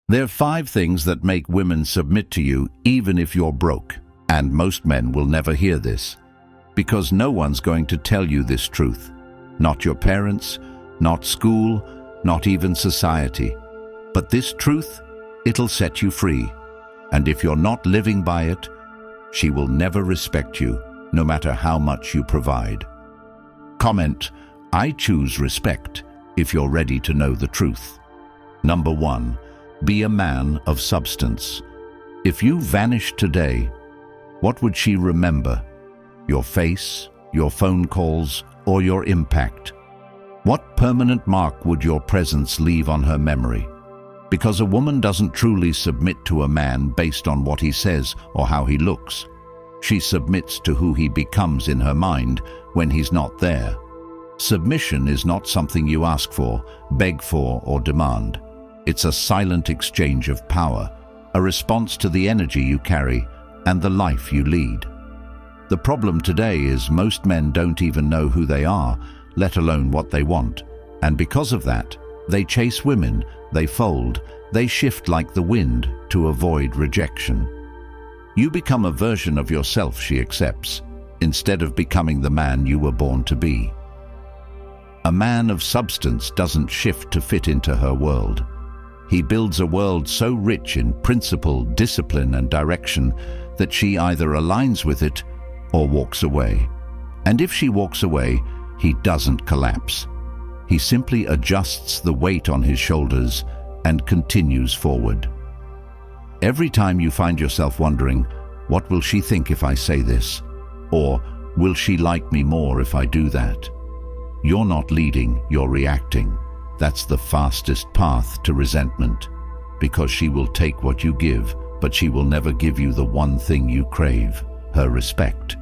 There are 5 things that make women submit to you even if you're broke. And most men will never hear this, because no one's going to tell you this truth. Not your parents, not school, not even society. But this truth, it'll set you free. And if you're not living by it, she will never respect you, no matter how much you provide. Comment, I choose respect, if you're ready to know the truth. Number 1, be a man of substance. If you vanished today, what would she remember? Your face, your phone calls, or your impact? What permanent mark would your presence leave on her memory? Because a woman doesn't truly submit to a man based on what he says or how he looks. She submits to who he becomes in her mind when he's not there. Submission is not something you ask for, beg for, or demand. It's a silent exchange of power, a response to the energy you carry and the life you lead. The problem today is most men don't even know who they are, let alone what they want. And because of that, they chase women, they fold, they shift like the wind to avoid rejection. You become a version of yourself she accepts, instead of becoming the man you were born to be. A man of substance doesn't shift to fit into her world. He builds a world so rich in principle, discipline, and direction that she either aligns with it or walks away. And if she walks away, he doesn't collapse. He simply adjusts the weight on his shoulders and continues forward. Every time you find yourself wondering, what will she think if I say this? Or, will she like me more if I do that? You're not leading, you're reacting. That's the fastest path to resentment, because she will take what you give, but she will never give you the one thing you crave, her respect.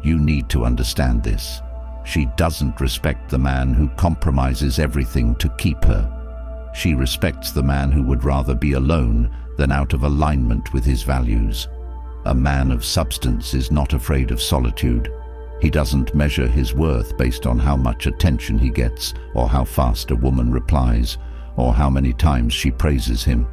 You need to understand this. She doesn't respect the man who compromises everything to keep her. She respects the man who would rather be alone than out of alignment with his values. A man of substance is not afraid of solitude. He doesn't measure his worth based on how much attention he gets, or how fast a woman replies, or how many times she praises him.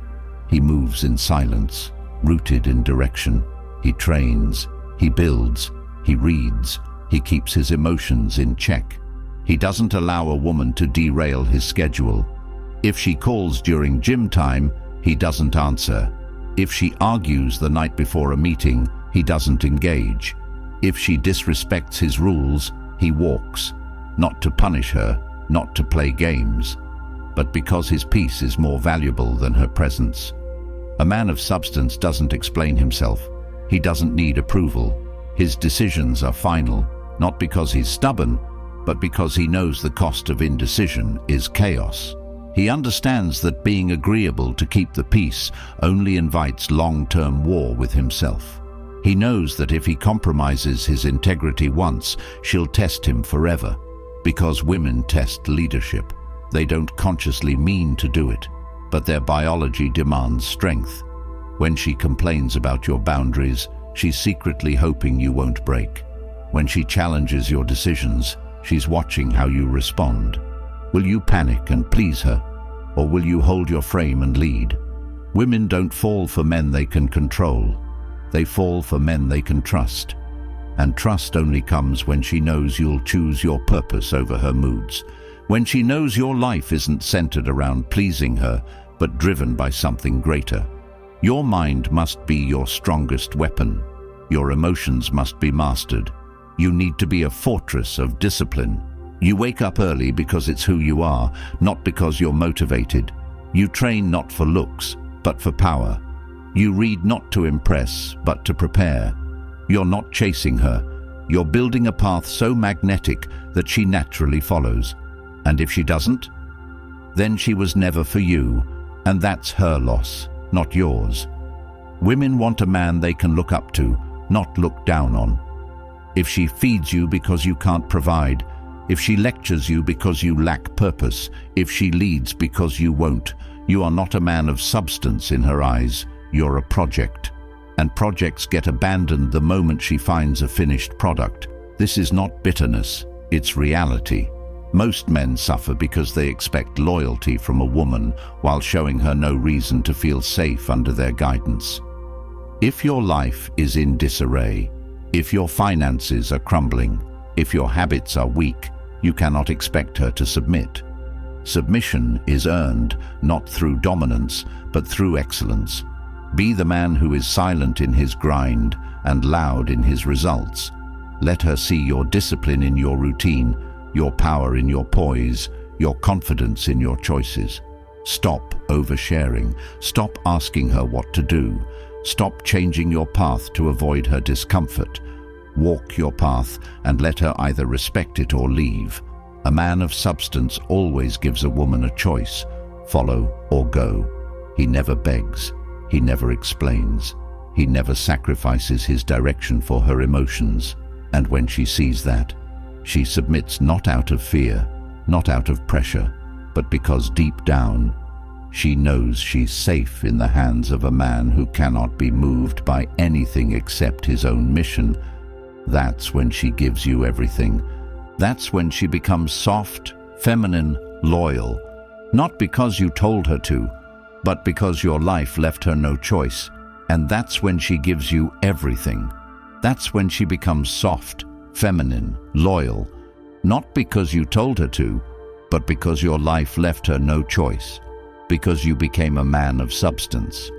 He moves in silence, rooted in direction. He trains, he builds, he reads, he keeps his emotions in check. He doesn't allow a woman to derail his schedule. If she calls during gym time, he doesn't answer. If she argues the night before a meeting, he doesn't engage. If she disrespects his rules, he walks, not to punish her, not to play games, but because his peace is more valuable than her presence. A man of substance doesn't explain himself. He doesn't need approval. His decisions are final, not because he's stubborn, but because he knows the cost of indecision is chaos. He understands that being agreeable to keep the peace only invites long-term war with himself. He knows that if he compromises his integrity once, she'll test him forever. Because women test leadership. They don't consciously mean to do it, but their biology demands strength. When she complains about your boundaries, she's secretly hoping you won't break. When she challenges your decisions, she's watching how you respond. Will you panic and please her, or will you hold your frame and lead? Women don't fall for men they can control. They fall for men they can trust. And trust only comes when she knows you'll choose your purpose over her moods. When she knows your life isn't centered around pleasing her, but driven by something greater. Your mind must be your strongest weapon. Your emotions must be mastered. You need to be a fortress of discipline. You wake up early because it's who you are, not because you're motivated. You train not for looks, but for power. You read not to impress, but to prepare. You're not chasing her. You're building a path so magnetic that she naturally follows. And if she doesn't, then she was never for you, and that's her loss, not yours. Women want a man they can look up to, not look down on. If she feeds you because you can't provide, if she lectures you because you lack purpose, if she leads because you won't, you are not a man of substance in her eyes. You're a project. And projects get abandoned the moment she finds a finished product. This is not bitterness, it's reality. Most men suffer because they expect loyalty from a woman while showing her no reason to feel safe under their guidance. If your life is in disarray, if your finances are crumbling, if your habits are weak, you cannot expect her to submit. Submission is earned not through dominance, but through excellence. Be the man who is silent in his grind and loud in his results. Let her see your discipline in your routine, your power in your poise, your confidence in your choices. Stop oversharing. Stop asking her what to do. Stop changing your path to avoid her discomfort. Walk your path and let her either respect it or leave. A man of substance always gives a woman a choice, follow or go. He never begs. He never explains. He never sacrifices his direction for her emotions. And when she sees that, she submits not out of fear, not out of pressure, but because deep down, she knows she's safe in the hands of a man who cannot be moved by anything except his own mission. That's when she gives you everything. That's when she becomes soft, feminine, loyal, not because you told her to, but because your life left her no choice. And that's when she gives you everything. That's when she becomes soft, feminine, loyal, not because you told her to, but because your life left her no choice, because you became a man of substance.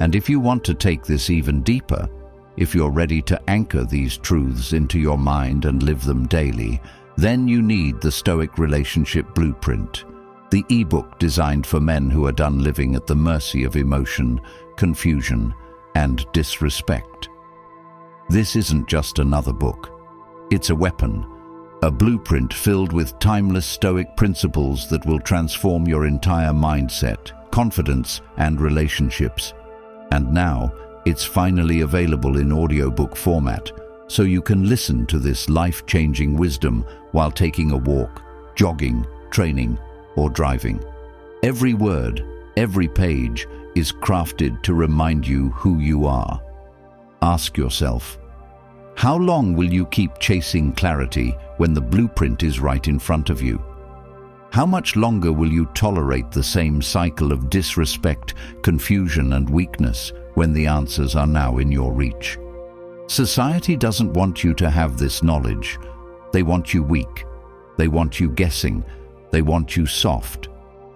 And if you want to take this even deeper, if you're ready to anchor these truths into your mind and live them daily, then you need the Stoic Relationship Blueprint, the ebook designed for men who are done living at the mercy of emotion, confusion, and disrespect. This isn't just another book. It's a weapon, a blueprint filled with timeless Stoic principles that will transform your entire mindset, confidence, and relationships. And now, it's finally available in audiobook format, so you can listen to this life-changing wisdom while taking a walk, jogging, training, or driving. Every word, every page is crafted to remind you who you are. Ask yourself, how long will you keep chasing clarity when the blueprint is right in front of you? How much longer will you tolerate the same cycle of disrespect, confusion, and weakness when the answers are now in your reach? Society doesn't want you to have this knowledge. They want you weak. They want you guessing. They want you soft.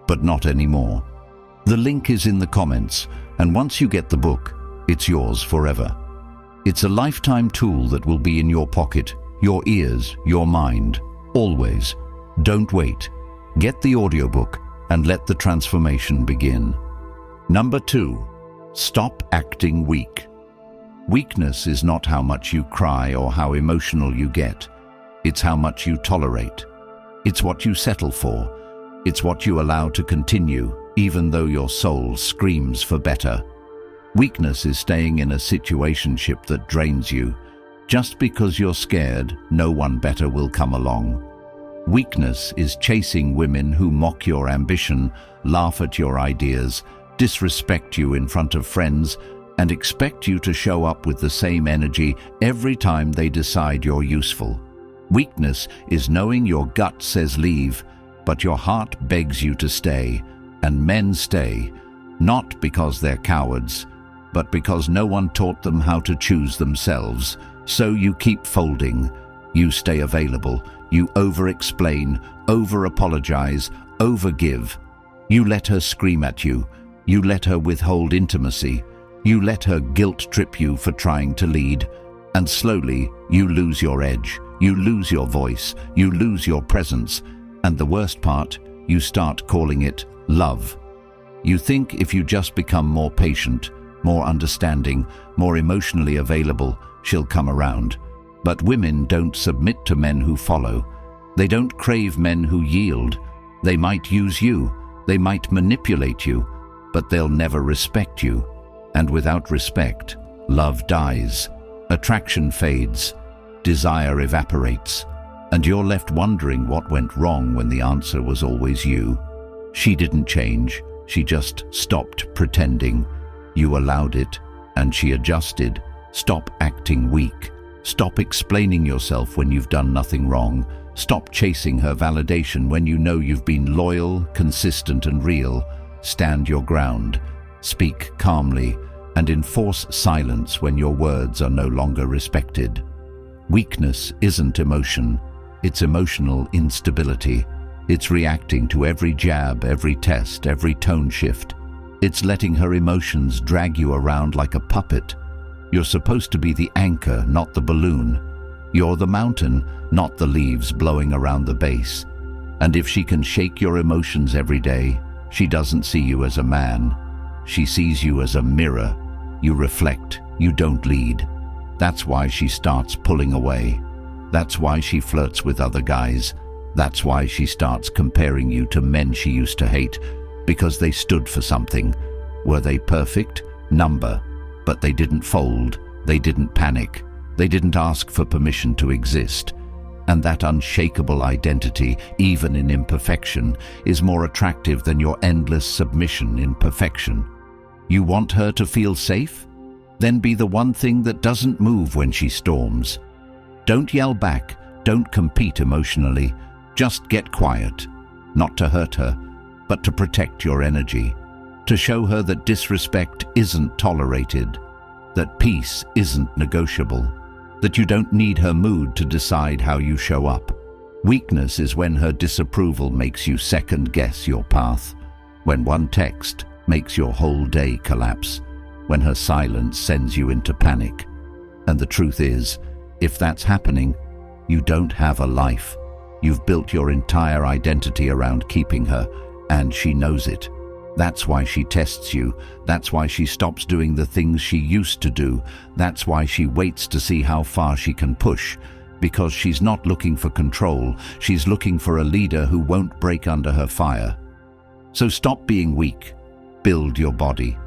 But not anymore. The link is in the comments, and once you get the book, it's yours forever. It's a lifetime tool that will be in your pocket, your ears, your mind, always. Don't wait. Get the audiobook and let the transformation begin. Number 2. Stop acting weak. Weakness is not how much you cry or how emotional you get. It's how much you tolerate. It's what you settle for. It's what you allow to continue, even though your soul screams for better. Weakness is staying in a situationship that drains you. Just because you're scared, no one better will come along. Weakness is chasing women who mock your ambition, laugh at your ideas, disrespect you in front of friends, and expect you to show up with the same energy every time they decide you're useful. Weakness is knowing your gut says leave, but your heart begs you to stay, and men stay, not because they're cowards, but because no one taught them how to choose themselves. So you keep folding, you stay available, you over-explain, over-apologize, over-give. You let her scream at you, you let her withhold intimacy, you let her guilt-trip you for trying to lead, and slowly you lose your edge, you lose your voice, you lose your presence, and the worst part, you start calling it love. You think if you just become more patient, more understanding, more emotionally available, she'll come around. But women don't submit to men who follow. They don't crave men who yield. They might use you, they might manipulate you, but they'll never respect you. And without respect, love dies, attraction fades, desire evaporates, and you're left wondering what went wrong when the answer was always you. She didn't change, she just stopped pretending. You allowed it, and she adjusted. Stop acting weak. Stop explaining yourself when you've done nothing wrong. Stop chasing her validation when you know you've been loyal, consistent and real. Stand your ground, speak calmly, and enforce silence when your words are no longer respected. Weakness isn't emotion, it's emotional instability. It's reacting to every jab, every test, every tone shift. It's letting her emotions drag you around like a puppet. You're supposed to be the anchor, not the balloon. You're the mountain, not the leaves blowing around the base. And if she can shake your emotions every day, she doesn't see you as a man. She sees you as a mirror. You reflect, you don't lead. That's why she starts pulling away. That's why she flirts with other guys. That's why she starts comparing you to men she used to hate, because they stood for something. Were they perfect? Number. But they didn't fold. They didn't panic. They didn't ask for permission to exist. And that unshakable identity, even in imperfection, is more attractive than your endless submission in perfection. You want her to feel safe? Then be the one thing that doesn't move when she storms. Don't yell back. Don't compete emotionally. Just get quiet. Not to hurt her, but to protect your energy. To show her that disrespect isn't tolerated. That peace isn't negotiable. That you don't need her mood to decide how you show up. Weakness is when her disapproval makes you second-guess your path. When one text makes your whole day collapse. When her silence sends you into panic. And the truth is, if that's happening, you don't have a life. You've built your entire identity around keeping her, and she knows it. That's why she tests you. That's why she stops doing the things she used to do. That's why she waits to see how far she can push. Because she's not looking for control. She's looking for a leader who won't break under her fire. So stop being weak. Build your body.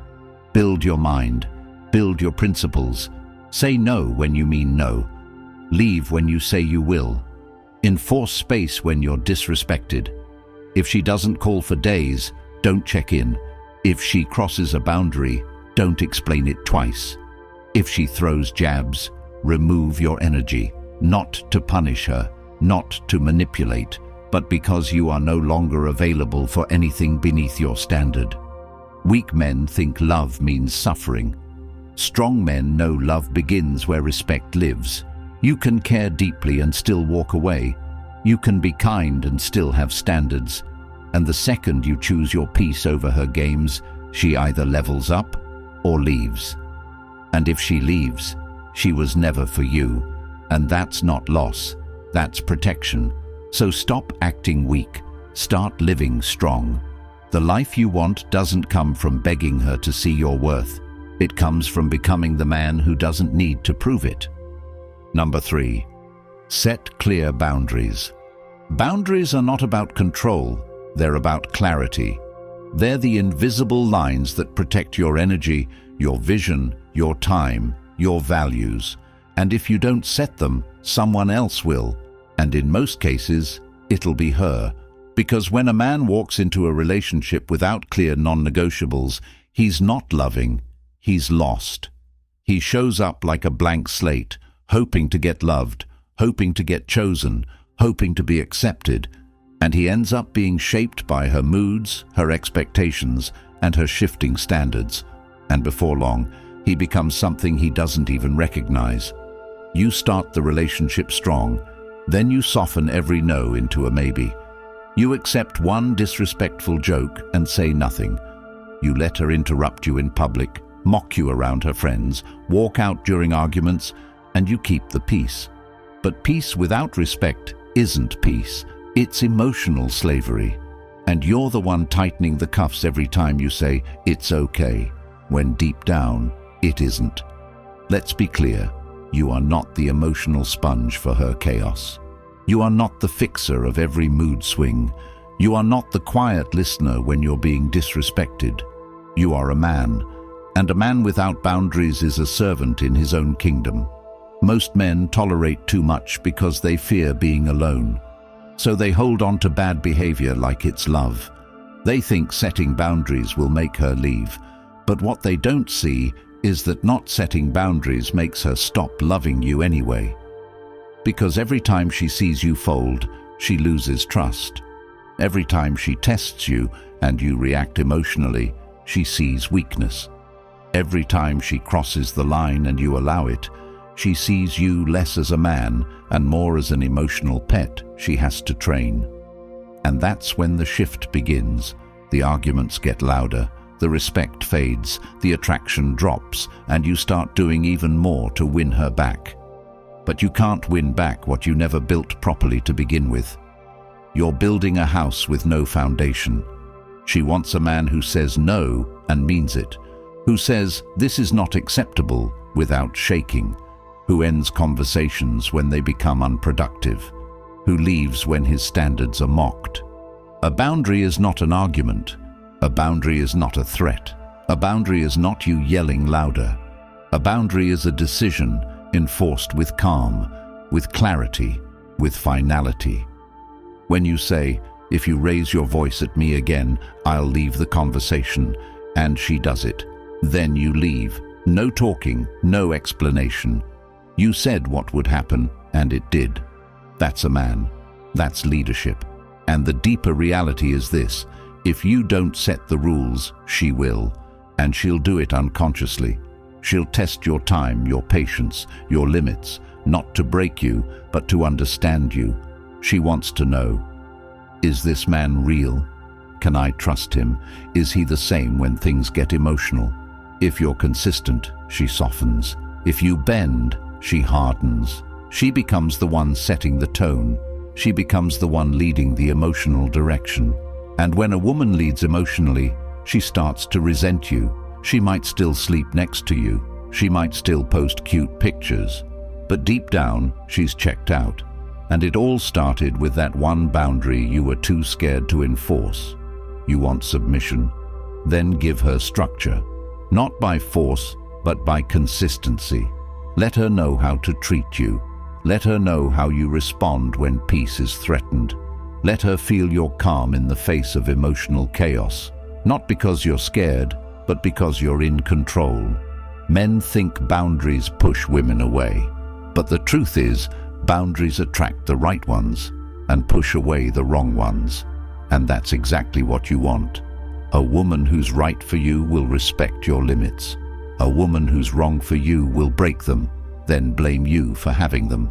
Build your mind. Build your principles. Say no when you mean no. Leave when you say you will. Enforce space when you're disrespected. If she doesn't call for days, don't check in. If she crosses a boundary, don't explain it twice. If she throws jabs, remove your energy, not to punish her, not to manipulate, but because you are no longer available for anything beneath your standard. Weak men think love means suffering. Strong men know love begins where respect lives. You can care deeply and still walk away. You can be kind and still have standards. And the second you choose your peace over her games, she either levels up or leaves. And if she leaves, she was never for you. And that's not loss, that's protection. So stop acting weak, start living strong. The life you want doesn't come from begging her to see your worth. It comes from becoming the man who doesn't need to prove it. Number 3. Set clear boundaries. Boundaries are not about control. They're about clarity. They're the invisible lines that protect your energy, your vision, your time, your values. And if you don't set them, someone else will. And in most cases, it'll be her. Because when a man walks into a relationship without clear non-negotiables, he's not loving, he's lost. He shows up like a blank slate, hoping to get loved, hoping to get chosen, hoping to be accepted. And he ends up being shaped by her moods, her expectations, and her shifting standards. And before long, he becomes something he doesn't even recognize. You start the relationship strong, then you soften every no into a maybe. You accept one disrespectful joke and say nothing. You let her interrupt you in public, mock you around her friends, walk out during arguments, and you keep the peace. But peace without respect isn't peace. It's emotional slavery. And you're the one tightening the cuffs every time you say, "It's okay," when deep down, it isn't. Let's be clear, you are not the emotional sponge for her chaos. You are not the fixer of every mood swing. You are not the quiet listener when you're being disrespected. You are a man, and a man without boundaries is a servant in his own kingdom. Most men tolerate too much because they fear being alone. So they hold on to bad behavior like it's love. They think setting boundaries will make her leave. But what they don't see is that not setting boundaries makes her stop loving you anyway. Because every time she sees you fold, she loses trust. Every time she tests you and you react emotionally, she sees weakness. Every time she crosses the line and you allow it, she sees you less as a man and more as an emotional pet she has to train. And that's when the shift begins. The arguments get louder, the respect fades, the attraction drops, and you start doing even more to win her back. But you can't win back what you never built properly to begin with. You're building a house with no foundation. She wants a man who says no and means it, who says this is not acceptable without shaking, who ends conversations when they become unproductive, who leaves when his standards are mocked. A boundary is not an argument. A boundary is not a threat. A boundary is not you yelling louder. A boundary is a decision enforced with calm, with clarity, with finality. When you say, "If you raise your voice at me again, I'll leave the conversation," and she does it, then you leave. No talking, no explanation. You said what would happen, and it did. That's a man. That's leadership. And the deeper reality is this: if you don't set the rules, she will, and she'll do it unconsciously. She'll test your time, your patience, your limits, not to break you, but to understand you. She wants to know, is this man real? Can I trust him? Is he the same when things get emotional? If you're consistent, she softens. If you bend, she hardens. She becomes the one setting the tone. She becomes the one leading the emotional direction. And when a woman leads emotionally, she starts to resent you. She might still sleep next to you. She might still post cute pictures. But deep down, she's checked out. And it all started with that one boundary you were too scared to enforce. You want submission? Then give her structure. Not by force, but by consistency. Let her know how to treat you. Let her know how you respond when peace is threatened. Let her feel your calm in the face of emotional chaos. Not because you're scared, but because you're in control. Men think boundaries push women away. But the truth is, boundaries attract the right ones and push away the wrong ones. And that's exactly what you want. A woman who's right for you will respect your limits. A woman who's wrong for you will break them, then blame you for having them.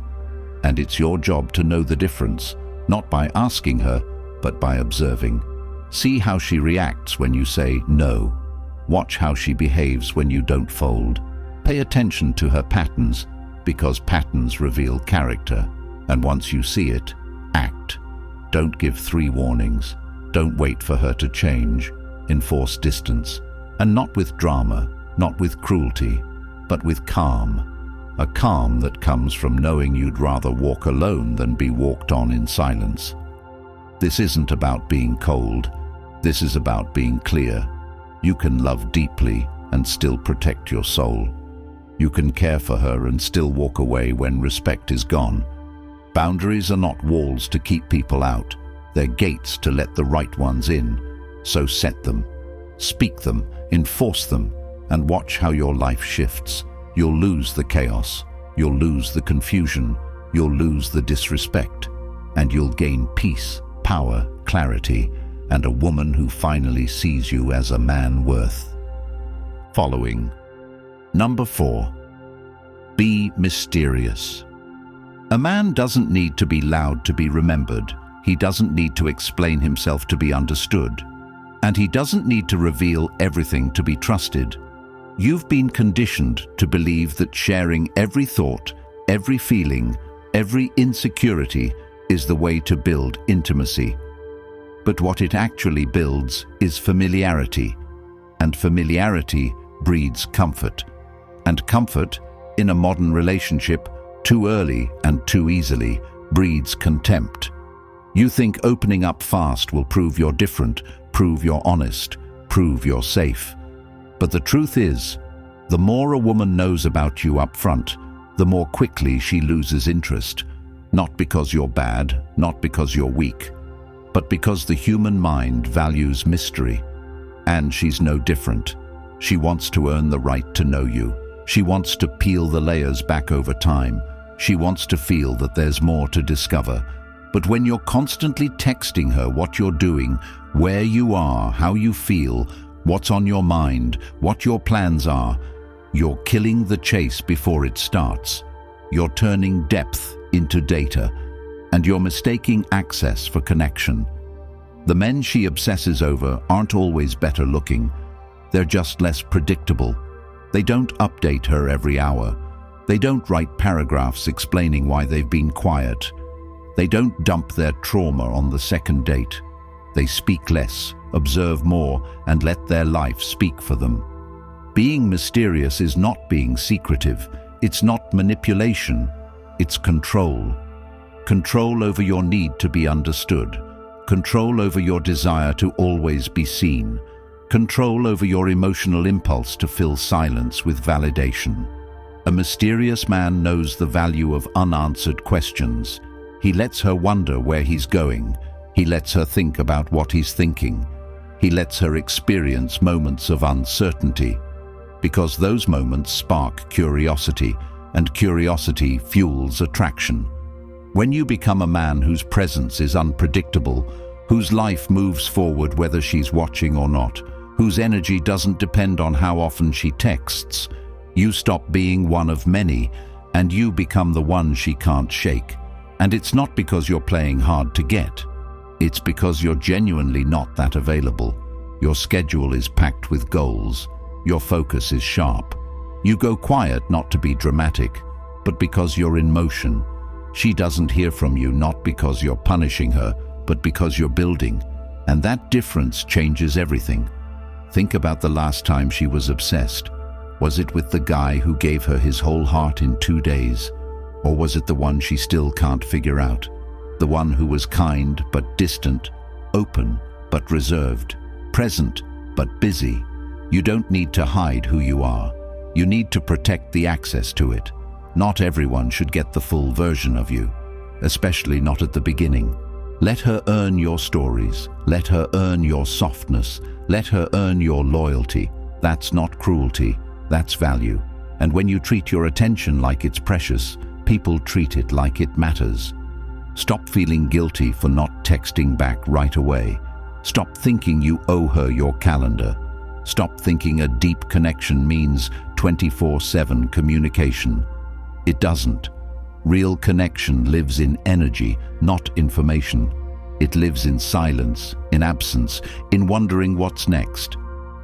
And it's your job to know the difference, not by asking her, but by observing. See how she reacts when you say no. Watch how she behaves when you don't fold. Pay attention to her patterns, because patterns reveal character. And once you see it, act. Don't give 3 warnings. Don't wait for her to change. Enforce distance. And not with drama, not with cruelty, but with calm. A calm that comes from knowing you'd rather walk alone than be walked on in silence. This isn't about being cold. This is about being clear. You can love deeply and still protect your soul. You can care for her and still walk away when respect is gone. Boundaries are not walls to keep people out. They're gates to let the right ones in. So set them, speak them, enforce them, and watch how your life shifts. You'll lose the chaos, you'll lose the confusion, you'll lose the disrespect, and you'll gain peace, power, clarity, and a woman who finally sees you as a man worth. Following. Number 4. Be mysterious. A man doesn't need to be loud to be remembered. He doesn't need to explain himself to be understood. And he doesn't need to reveal everything to be trusted. You've been conditioned to believe that sharing every thought, every feeling, every insecurity is the way to build intimacy. But what it actually builds is familiarity. And familiarity breeds comfort. And comfort, in a modern relationship, too early and too easily, breeds contempt. You think opening up fast will prove you're different, prove you're honest, prove you're safe. But the truth is, the more a woman knows about you up front, the more quickly she loses interest. Not because you're bad, not because you're weak, but because the human mind values mystery. And she's no different. She wants to earn the right to know you. She wants to peel the layers back over time. She wants to feel that there's more to discover. But when you're constantly texting her what you're doing, where you are, how you feel, what's on your mind, what your plans are, you're killing the chase before it starts. You're turning depth into data, and you're mistaking access for connection. The men she obsesses over aren't always better looking. They're just less predictable. They don't update her every hour. They don't write paragraphs explaining why they've been quiet. They don't dump their trauma on the second date. They speak less, observe more, and let their life speak for them. Being mysterious is not being secretive. It's not manipulation. It's control. Control over your need to be understood. Control over your desire to always be seen. Control over your emotional impulse to fill silence with validation. A mysterious man knows the value of unanswered questions. He lets her wonder where he's going. He lets her think about what he's thinking. He lets her experience moments of uncertainty, because those moments spark curiosity, and curiosity fuels attraction. When you become a man whose presence is unpredictable, whose life moves forward whether she's watching or not, whose energy doesn't depend on how often she texts, you stop being one of many, and you become the one she can't shake. And it's not because you're playing hard to get. It's because you're genuinely not that available. Your schedule is packed with goals. Your focus is sharp. You go quiet not to be dramatic, but because you're in motion. She doesn't hear from you not because you're punishing her, but because you're building. And that difference changes everything. Think about the last time she was obsessed. Was it with the guy who gave her his whole heart in 2 days? Or was it the one she still can't figure out? The one who was kind but distant, open but reserved, present but busy. You don't need to hide who you are. You need to protect the access to it. Not everyone should get the full version of you, especially not at the beginning. Let her earn your stories. Let her earn your softness. Let her earn your loyalty. That's not cruelty. That's value. And when you treat your attention like it's precious, people treat it like it matters. Stop feeling guilty for not texting back right away. Stop thinking you owe her your calendar. Stop thinking a deep connection means 24/7 communication. It doesn't. Real connection lives in energy, not information. It lives in silence, in absence, in wondering what's next.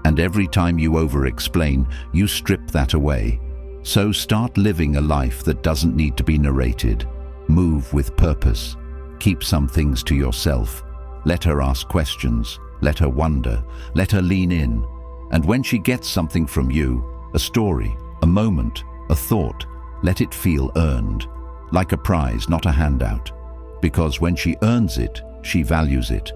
And every time you over-explain, you strip that away. So start living a life that doesn't need to be narrated. Move with purpose. Keep some things to yourself. Let her ask questions. Let her wonder. Let her lean in. And when she gets something from you, a story, a moment, a thought, let it feel earned. Like a prize, not a handout. Because when she earns it, she values it.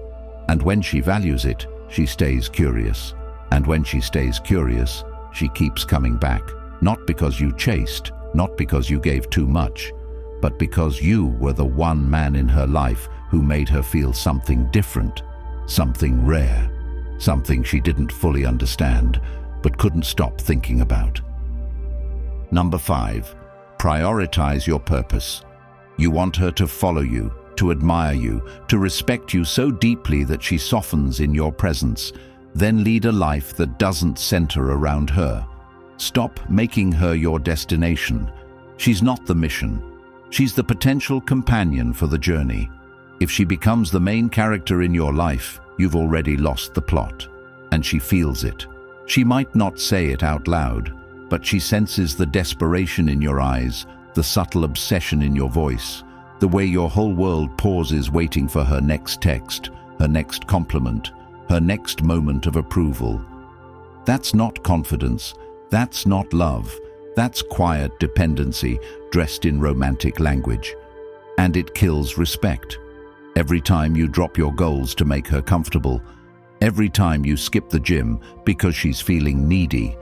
And when she values it, she stays curious. And when she stays curious, she keeps coming back. Not because you chased, not because you gave too much, but because you were the one man in her life who made her feel something different, something rare, something she didn't fully understand, but couldn't stop thinking about. Number 5, prioritize your purpose. You want her to follow you, to admire you, to respect you so deeply that she softens in your presence. Then lead a life that doesn't center around her. Stop making her your destination. She's not the mission. She's the potential companion for the journey. If she becomes the main character in your life, you've already lost the plot. And she feels it. She might not say it out loud, but she senses the desperation in your eyes, the subtle obsession in your voice, the way your whole world pauses waiting for her next text, her next compliment, her next moment of approval. That's not confidence. That's not love. That's quiet dependency dressed in romantic language. And it kills respect. Every time you drop your goals to make her comfortable, every time you skip the gym because she's feeling needy,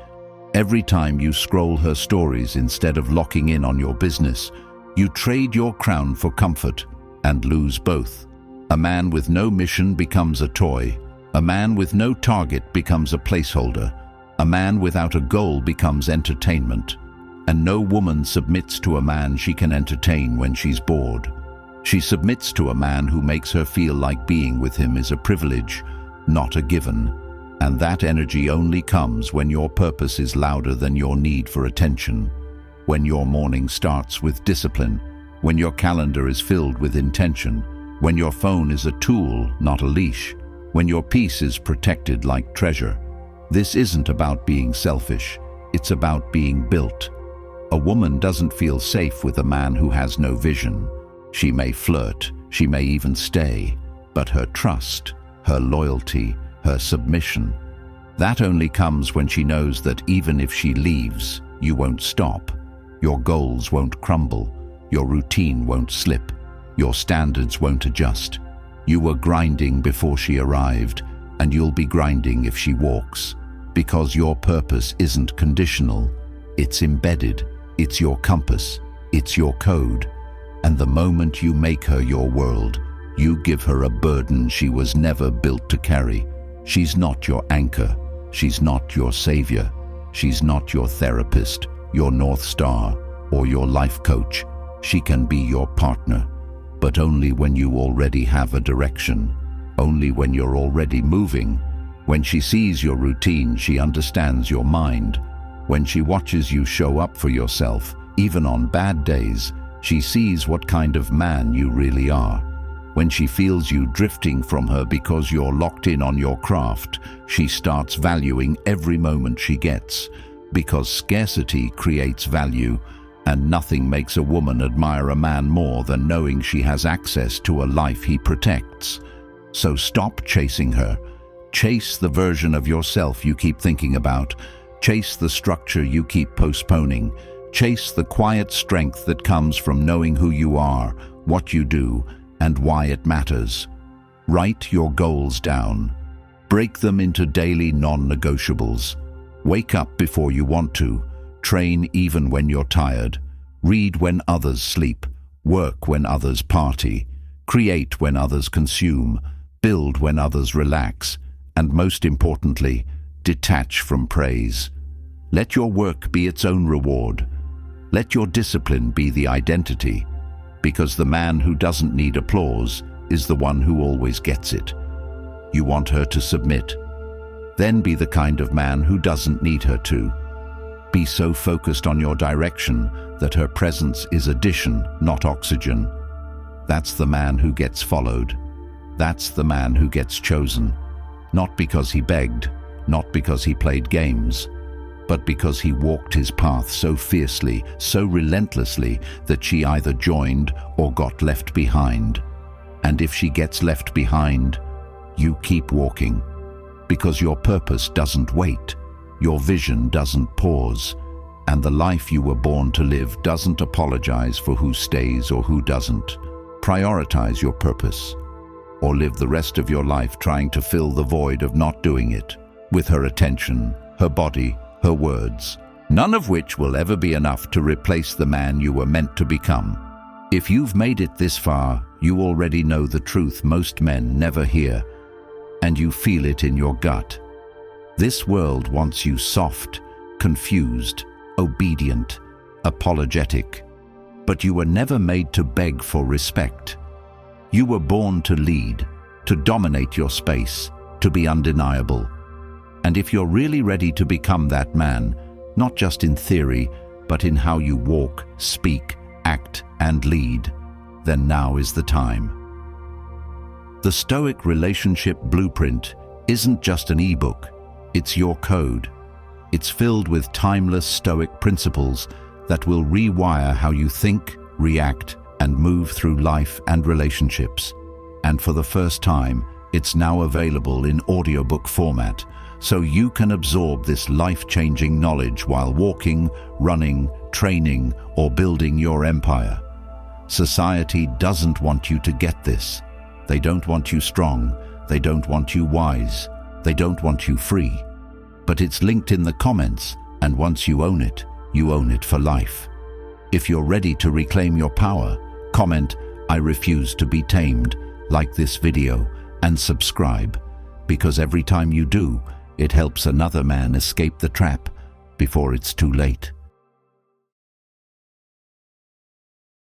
every time you scroll her stories instead of locking in on your business, you trade your crown for comfort and lose both. A man with no mission becomes a toy. A man with no target becomes a placeholder. A man without a goal becomes entertainment. And no woman submits to a man she can entertain when she's bored. She submits to a man who makes her feel like being with him is a privilege, not a given. And that energy only comes when your purpose is louder than your need for attention, when your morning starts with discipline, when your calendar is filled with intention, when your phone is a tool, not a leash, when your peace is protected like treasure. This isn't about being selfish, it's about being built. A woman doesn't feel safe with a man who has no vision. She may flirt, she may even stay, but her trust, her loyalty, her submission, that only comes when she knows that even if she leaves, you won't stop. Your goals won't crumble, your routine won't slip, your standards won't adjust. You were grinding before she arrived, and you'll be grinding if she walks, because your purpose isn't conditional, it's embedded, it's your compass, it's your code. And the moment you make her your world, you give her a burden she was never built to carry. She's not your anchor, she's not your savior, she's not your therapist, your North Star, or your life coach. She can be your partner, but only when you already have a direction, only when you're already moving. When she sees your routine, she understands your mind. When she watches you show up for yourself, even on bad days, she sees what kind of man you really are. When she feels you drifting from her because you're locked in on your craft, she starts valuing every moment she gets, because scarcity creates value, and nothing makes a woman admire a man more than knowing she has access to a life he protects. So stop chasing her. Chase the version of yourself you keep thinking about. Chase the structure you keep postponing. Chase the quiet strength that comes from knowing who you are, what you do, and why it matters. Write your goals down. Break them into daily non-negotiables. Wake up before you want to. Train even when you're tired. Read when others sleep. Work when others party. Create when others consume. Build when others relax. And most importantly, detach from praise. Let your work be its own reward. Let your discipline be the identity, because the man who doesn't need applause is the one who always gets it. You want her to submit? Then be the kind of man who doesn't need her to. Be so focused on your direction that her presence is addition, not oxygen. That's the man who gets followed. That's the man who gets chosen. Not because he begged, not because he played games, but because he walked his path so fiercely, so relentlessly, that she either joined or got left behind. And if she gets left behind, you keep walking, because your purpose doesn't wait, your vision doesn't pause, and the life you were born to live doesn't apologize for who stays or who doesn't. Prioritize your purpose, or live the rest of your life trying to fill the void of not doing it, with her attention, her body, her words, none of which will ever be enough to replace the man you were meant to become. If you've made it this far, you already know the truth most men never hear, and you feel it in your gut. This world wants you soft, confused, obedient, apologetic, but you were never made to beg for respect. You were born to lead, to dominate your space, to be undeniable. And if you're really ready to become that man, not just in theory, but in how you walk, speak, act, and lead, then now is the time. The Stoic Relationship Blueprint isn't just an ebook, it's your code. It's filled with timeless Stoic principles that will rewire how you think, react, and move through life and relationships. And for the first time, it's now available in audiobook format, so you can absorb this life-changing knowledge while walking, running, training, or building your empire. Society doesn't want you to get this. They don't want you strong. They don't want you wise. They don't want you free. But it's linked in the comments, and once you own it for life. If you're ready to reclaim your power, comment, "I refuse to be tamed," like this video, and subscribe, because every time you do, it helps another man escape the trap before it's too late.